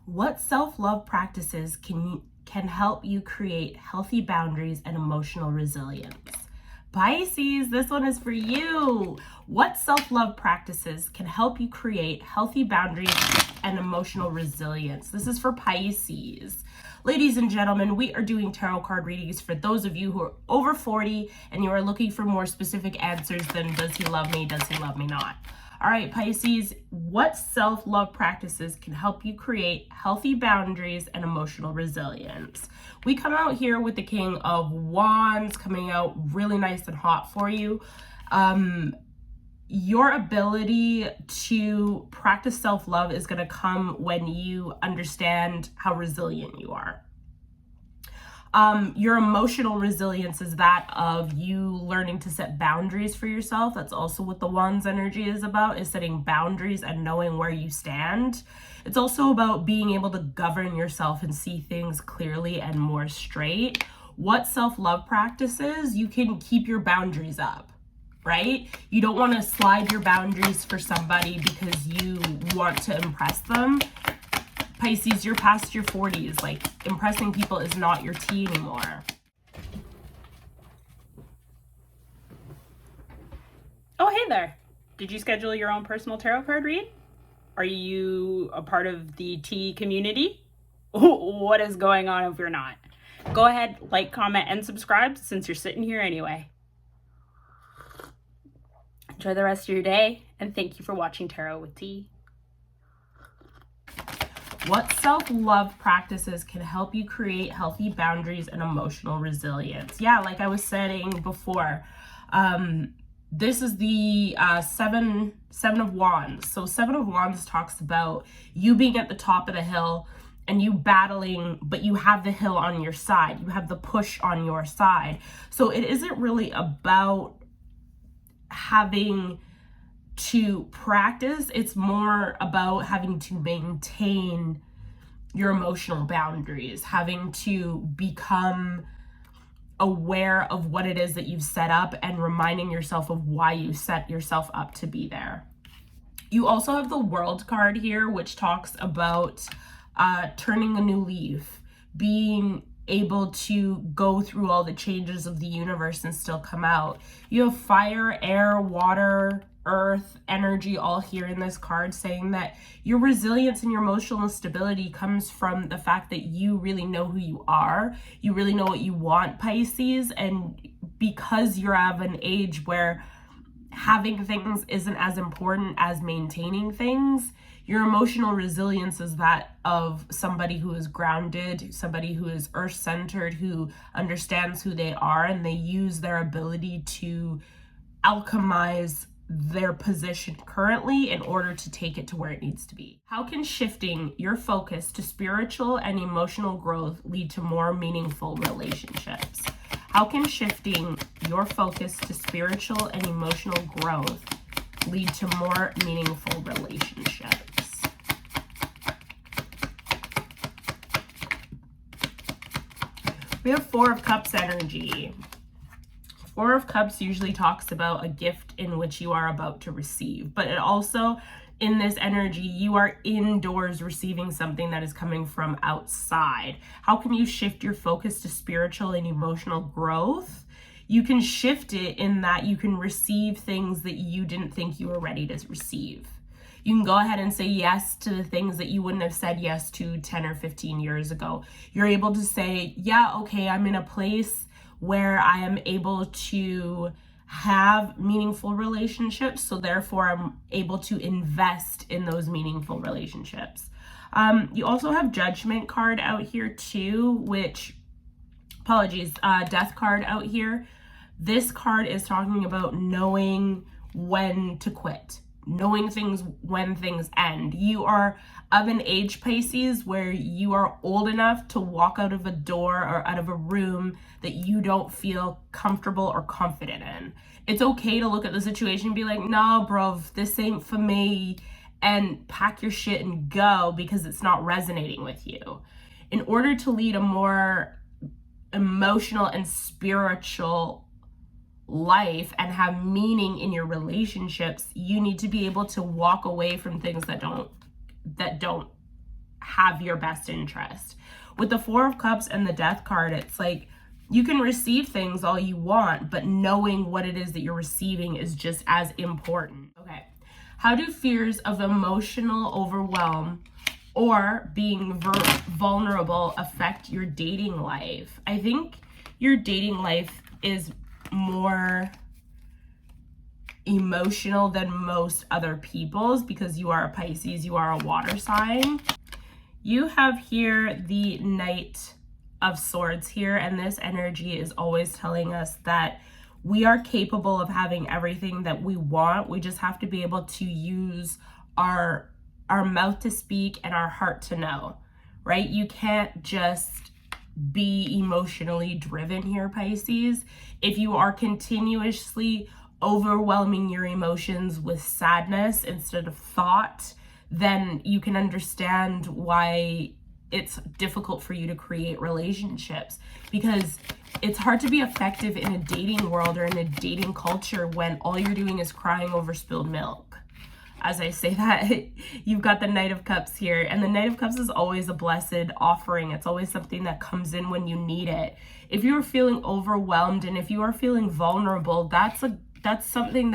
What self-love practices can help you create healthy boundaries and emotional resilience? Pisces, this one is for you. What self-love practices can help you create healthy boundaries and emotional resilience? This is for Pisces. Ladies and gentlemen, we are doing tarot card readings for those of you who are over 40 and you are looking for more specific answers than does he love me, does he love me not? All right, Pisces, what self-love practices can help you create healthy boundaries and emotional resilience? We come out here with the King of Wands coming out really nice and hot for you. Your ability to practice self-love is going to come when you understand how resilient you are. Your emotional resilience is that of you learning to set boundaries for yourself. That's also what the Wands energy is about, is setting boundaries and knowing where you stand. It's also about being able to govern yourself and see things clearly and more straight. What self-love practices? You can keep your boundaries up, right? You don't want to slide your boundaries for somebody because you want to impress them. Pisces, you're past your 40s. Like, impressing people is not your tea anymore. Oh, hey there. Did you schedule your own personal tarot card read? Are you a part of the tea community? What is going on if you're not? Go ahead, like, comment, and subscribe since you're sitting here anyway. Enjoy the rest of your day, and thank you for watching Tarot with Tea. What self-love practices can help you create healthy boundaries and emotional resilience? Yeah, like I was saying before, this is the seven of Wands. So Seven of Wands talks about you being at the top of the hill and you battling, but you have the hill on your side. You have the push on your side. So it isn't really about having to practice, it's more about having to maintain your emotional boundaries, having to become aware of what it is that you've set up and reminding yourself of why you set yourself up to be there. You also have the World card here, which talks about turning a new leaf, being able to go through all the changes of the universe and still come out. You have fire, air, water, earth energy all here in this card, saying that your resilience and your emotional stability comes from the fact that you really know who you are. You really know what you want, Pisces. And because you're of an age where having things isn't as important as maintaining things, your emotional resilience is that of somebody who is grounded, somebody who is earth-centered, who understands who they are, and they use their ability to alchemize their position currently in order to take it to where it needs to be. How can shifting your focus to spiritual and emotional growth lead to more meaningful relationships? How can shifting your focus to spiritual and emotional growth lead to more meaningful relationships? We have Four of Cups energy. Four of Cups usually talks about a gift in which you are about to receive, but it also, in this energy, you are indoors receiving something that is coming from outside. How can you shift your focus to spiritual and emotional growth? You can shift it in that you can receive things that you didn't think you were ready to receive. You can go ahead and say yes to the things that you wouldn't have said yes to 10 or 15 years ago. You're able to say, yeah, okay, I'm in a place where I am able to have meaningful relationships, so therefore I'm able to invest in those meaningful relationships. You also have Judgment card out here too, which, Death card out here. This card is talking about knowing when to quit, knowing things when things end. You are of an age, Pisces, where you are old enough to walk out of a door or out of a room that you don't feel comfortable or confident in. It's okay to look at the situation and be like, no, bro, this ain't for me, and pack your shit and go because it's not resonating with you. In order to lead a more emotional and spiritual life and have meaning in your relationships, you need to be able to walk away from things that don't have your best interest. With the Four of Cups and the Death card, it's like you can receive things all you want, but knowing what it is that you're receiving is just as important. Okay. How do fears of emotional overwhelm or being vulnerable affect your dating life? I think your dating life is more emotional than most other people's because you are a Pisces, you are a water sign. You have here the Knight of Swords here, and this energy is always telling us that we are capable of having everything that we want. We just have to be able to use our mouth to speak and our heart to know, right? You can't just be emotionally driven here, Pisces. If you are continuously overwhelming your emotions with sadness instead of thought, then you can understand why it's difficult for you to create relationships, because it's hard to be effective in a dating world or in a dating culture when all you're doing is crying over spilled milk. As I say that, you've got the Knight of Cups here, and the Knight of Cups is always a blessed offering. It's always something that comes in when you need it. If you are feeling overwhelmed and if you are feeling vulnerable, that's something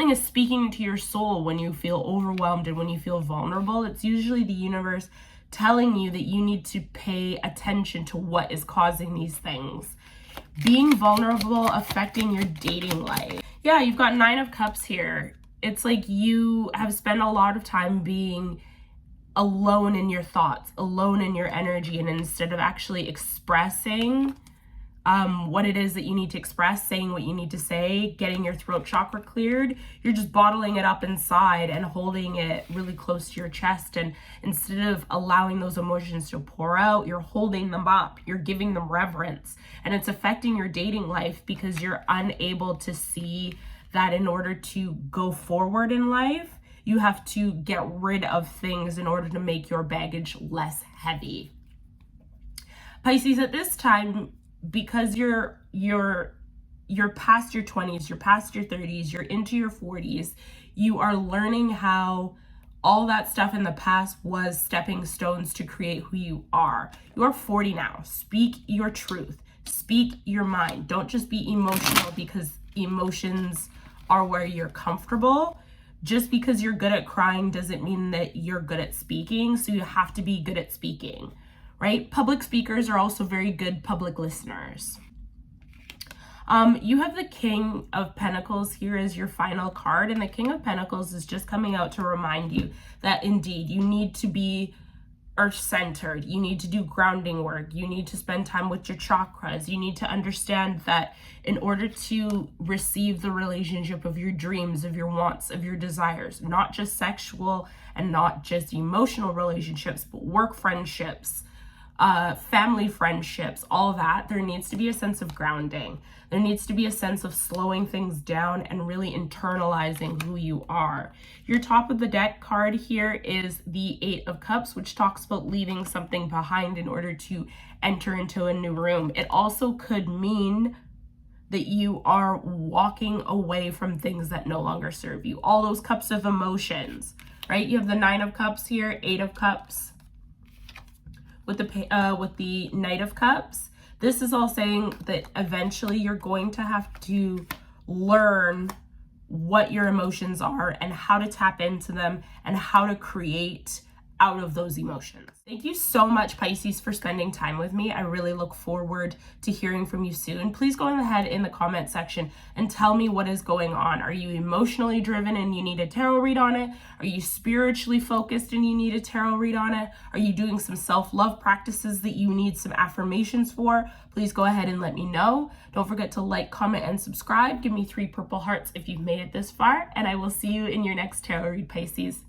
is speaking to your soul when you feel overwhelmed and when you feel vulnerable. It's usually the universe telling you that you need to pay attention to what is causing these things. Being vulnerable affecting your dating life. Yeah, you've got Nine of Cups here. It's like you have spent a lot of time being alone in your thoughts, alone in your energy, and instead of actually expressing what it is that you need to express, saying what you need to say, getting your throat chakra cleared, you're just bottling it up inside and holding it really close to your chest. And instead of allowing those emotions to pour out, you're holding them up, you're giving them reverence, and it's affecting your dating life because you're unable to see that in order to go forward in life, you have to get rid of things in order to make your baggage less heavy. Pisces, at this time, because you're past your 20s, you're past your 30s, you're into your 40s, you are learning how all that stuff in the past was stepping stones to create who you are. You're 40 now. Speak your truth. Speak your mind. Don't just be emotional because emotions are where you're comfortable. Just because you're good at crying doesn't mean that you're good at speaking, so you have to be good at speaking. Right? Public speakers are also very good public listeners. You have the King of Pentacles here as your final card, and the King of Pentacles is just coming out to remind you that indeed you need to be earth-centered. You need to do grounding work. You need to spend time with your chakras. You need to understand that in order to receive the relationship of your dreams, of your wants, of your desires, not just sexual and not just emotional relationships, but work friendships, family friendships, all that, there needs to be a sense of grounding. There needs to be a sense of slowing things down and really internalizing who you are. Your top of the deck card here is the Eight of Cups, which talks about leaving something behind in order to enter into a new room. It also could mean that you are walking away from things that no longer serve you. All those cups of emotions, right? You have the Nine of Cups here, Eight of Cups, with the Knight of Cups. This is all saying that eventually you're going to have to learn what your emotions are and how to tap into them and how to create out of those emotions. Thank you so much, Pisces, for spending time with me. I really look forward to hearing from you soon. Please go ahead in the comment section and tell me what is going on. Are you emotionally driven and you need a tarot read on it? Are you spiritually focused and you need a tarot read on it? Are you doing some self-love practices that you need some affirmations for? Please go ahead and let me know. Don't forget to like, comment, and subscribe. Give me 3 purple hearts if you've made it this far, and I will see you in your next tarot read, Pisces.